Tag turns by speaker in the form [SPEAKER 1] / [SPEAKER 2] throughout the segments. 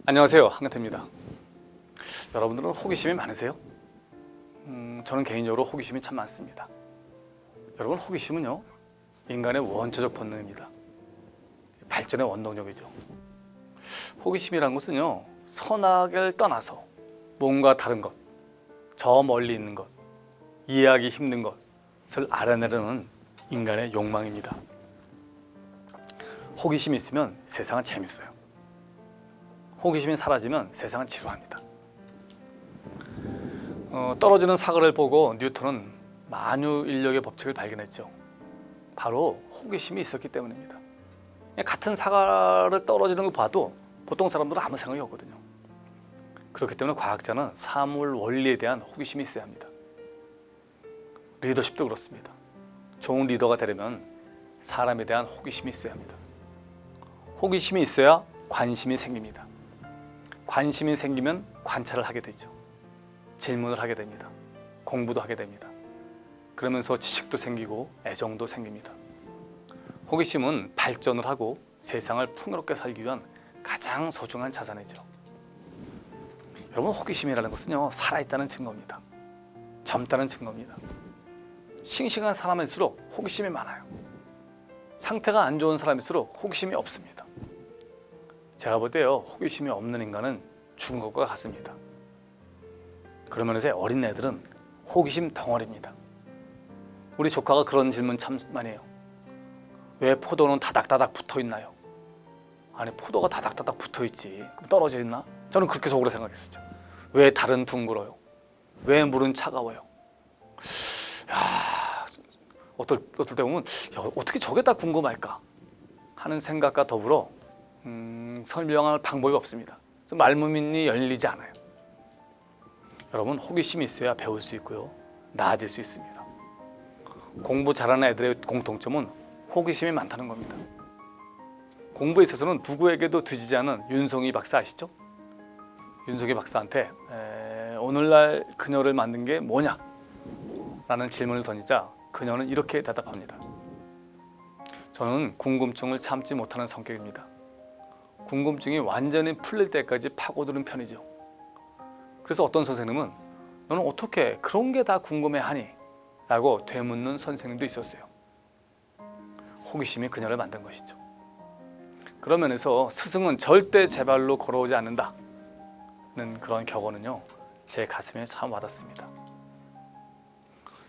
[SPEAKER 1] 안녕하세요, 한근태입니다. 여러분들은 호기심이 많으세요? 저는 개인적으로 호기심이 참 많습니다. 여러분, 호기심은요, 인간의 원초적 본능입니다. 발전의 원동력이죠. 호기심이란 것은요, 선악을 떠나서 뭔가 다른 것, 저 멀리 있는 것, 이해하기 힘든 것을 알아내려는 인간의 욕망입니다. 호기심이 있으면 세상은 재밌어요. 호기심이 사라지면 세상은 지루합니다. 떨어지는 사과를 보고 뉴턴은 만유인력의 법칙을 발견했죠. 바로 호기심이 있었기 때문입니다. 같은 사과를 떨어지는 거 봐도 보통 사람들은 아무 생각이 없거든요. 그렇기 때문에 과학자는 사물 원리에 대한 호기심이 있어야 합니다. 리더십도 그렇습니다. 좋은 리더가 되려면 사람에 대한 호기심이 있어야 합니다. 호기심이 있어야 관심이 생깁니다. 관심이 생기면 관찰을 하게 되죠. 질문을 하게 됩니다. 공부도 하게 됩니다. 그러면서 지식도 생기고 애정도 생깁니다. 호기심은 발전을 하고 세상을 풍요롭게 살기 위한 가장 소중한 자산이죠. 여러분, 호기심이라는 것은요, 살아있다는 증거입니다. 젊다는 증거입니다. 싱싱한 사람일수록 호기심이 많아요. 상태가 안 좋은 사람일수록 호기심이 없습니다. 제가 볼 때요, 호기심이 없는 인간은 죽은 것과 같습니다. 그런 면에서 어린 애들은 호기심 덩어리입니다. 우리 조카가 그런 질문 참 많이 해요. 왜 포도는 다닥다닥 붙어 있나요? 아니, 포도가 다닥다닥 붙어 있지, 그럼 떨어져 있나? 저는 그렇게 속으로 생각했었죠. 왜 달은 둥글어요? 왜 물은 차가워요? 야, 어떨 때 보면 어떻게 저게 다 궁금할까 하는 생각과 더불어 설명할 방법이 없습니다. 그래서 말문이 열리지 않아요. 여러분, 호기심이 있어야 배울 수 있고요, 나아질 수 있습니다. 공부 잘하는 애들의 공통점은 호기심이 많다는 겁니다. 공부에 있어서는 누구에게도 뒤지지 않은 윤송이 박사 아시죠? 윤송이 박사한테 오늘날 그녀를 만든 게 뭐냐? 라는 질문을 던지자 그녀는 이렇게 대답합니다. 저는 궁금증을 참지 못하는 성격입니다. 궁금증이 완전히 풀릴 때까지 파고드는 편이죠. 그래서 어떤 선생님은 너는 어떻게 그런 게 다 궁금해하니? 라고 되묻는 선생님도 있었어요. 호기심이 그녀를 만든 것이죠. 그런 면에서 스승은 절대 제 발로 걸어오지 않는다는 그런 격언은요, 제 가슴에 참 와닿습니다.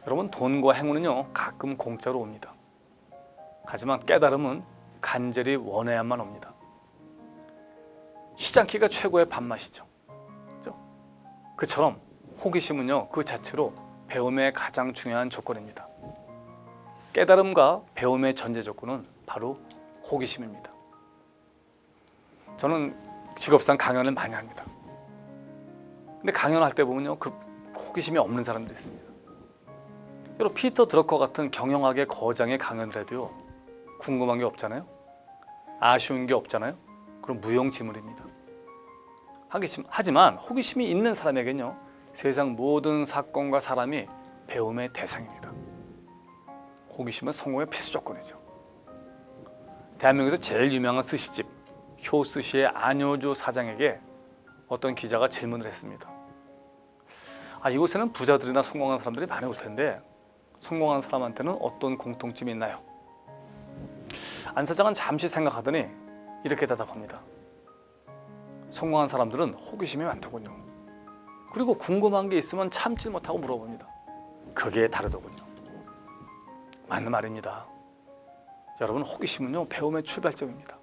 [SPEAKER 1] 여러분, 돈과 행운은요, 가끔 공짜로 옵니다. 하지만 깨달음은 간절히 원해야만 옵니다. 시장기가 최고의 밥맛이죠. 그렇죠? 그처럼 호기심은요, 그 자체로 배움의 가장 중요한 조건입니다. 깨달음과 배움의 전제 조건은 바로 호기심입니다. 저는 직업상 강연을 많이 합니다. 근데 강연할 때 보면요, 그 호기심이 없는 사람들이 있습니다. 여러분, 피터 드러커 같은 경영학의 거장의 강연을 해도요, 궁금한 게 없잖아요. 아쉬운 게 없잖아요. 그럼 무용지물입니다. 하지만 호기심이 있는 사람에게는요, 세상 모든 사건과 사람이 배움의 대상입니다. 호기심은 성공의 필수 조건이죠. 대한민국에서 제일 유명한 스시집 효스시의 안효주 사장에게 어떤 기자가 질문을 했습니다. 이곳에는 부자들이나 성공한 사람들이 많이 올 텐데 성공한 사람한테는 어떤 공통점이 있나요? 안 사장은 잠시 생각하더니 이렇게 대답합니다. 성공한 사람들은 호기심이 많더군요. 그리고 궁금한 게 있으면 참지 못하고 물어봅니다. 그게 다르더군요. 맞는 말입니다. 여러분, 호기심은요, 배움의 출발점입니다.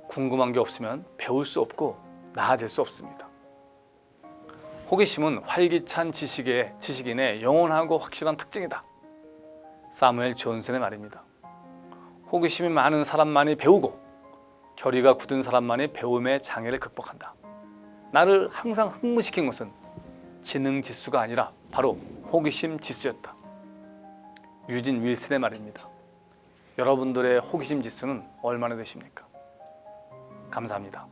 [SPEAKER 1] 궁금한 게 없으면 배울 수 없고 나아질 수 없습니다. 호기심은 활기찬 지식인의 영원하고 확실한 특징이다. 사무엘 존슨의 말입니다. 호기심이 많은 사람만이 배우고 결의가 굳은 사람만이 배움의 장애를 극복한다. 나를 항상 흥분시킨 것은 지능 지수가 아니라 바로 호기심 지수였다. 유진 윌슨의 말입니다. 여러분들의 호기심 지수는 얼마나 되십니까? 감사합니다.